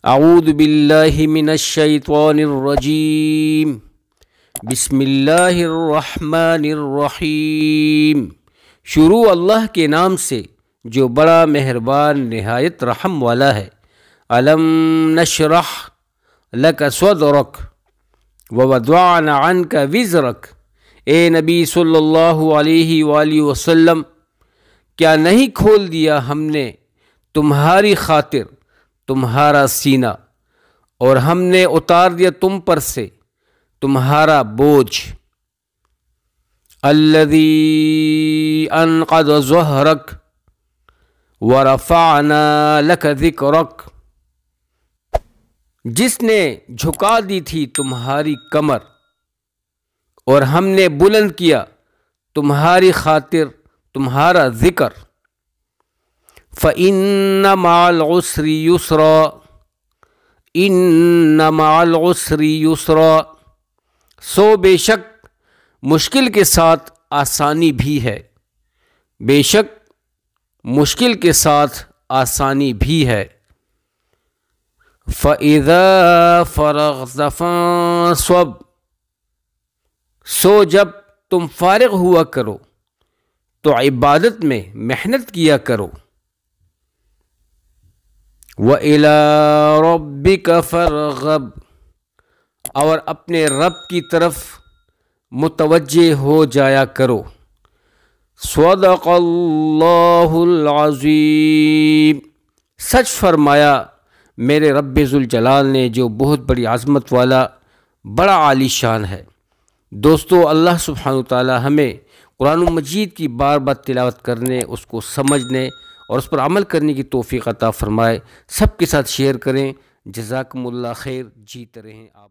اعوذ باللہ من الشیطان الرجیم بسم اللہ الرحمن الرحیم۔ شروع اللہ کے نام سے جو بڑا مہربان نہایت رحم والا ہے۔ الم نشرح لک صدرک ووضعنا عنک وزرک۔ اے نبی صلی اللہ علیہ وآلہ وسلم، کیا نہیں کھول دیا ہم نے تمہاری خاطر تمہارا سینہ، اور ہم نے اتار دیا تم پر سے تمہارا بوجھ۔ الذی انقض ظہرک ورفعنا لک ذکرک، جس نے جھکا دی تھی تمہاری کمر اور ہم نے بلند کیا تمہاری خاطر تمہارا ذکر۔ فَإِنَّ مَعَ الْعُسْرِ يُسْرًا، إِنَّ مَعَ الْعُسْرِ يُسْرًا، سو بے شک مشکل کے ساتھ آسانی بھی ہے، بے شک مشکل کے ساتھ آسانی بھی ہے۔ فَإِذَا فَرَغْتَ فَانصَبْ، سو جب تم فارغ ہوا کرو تو عبادت میں محنت کیا کرو۔ وَإِلَىٰ رَبِّكَ فَارْغَب، اور اپنے رب کی طرف متوجہ ہو جایا کرو۔ صدق اللہ العظیم، سچ فرمایا میرے رب ذوالجلال نے جو بہت بڑی عظمت والا بڑا عالی شان ہے۔ دوستو، اللہ سبحانہ وتعالی ہمیں قرآن مجید کی بار بار تلاوت کرنے، اس کو سمجھنے اور اس پر عمل کرنے کی توفیق عطا فرمائے۔ سب کے ساتھ شیئر کریں۔ جزاکم اللہ خیر، جیتے رہیں آباد۔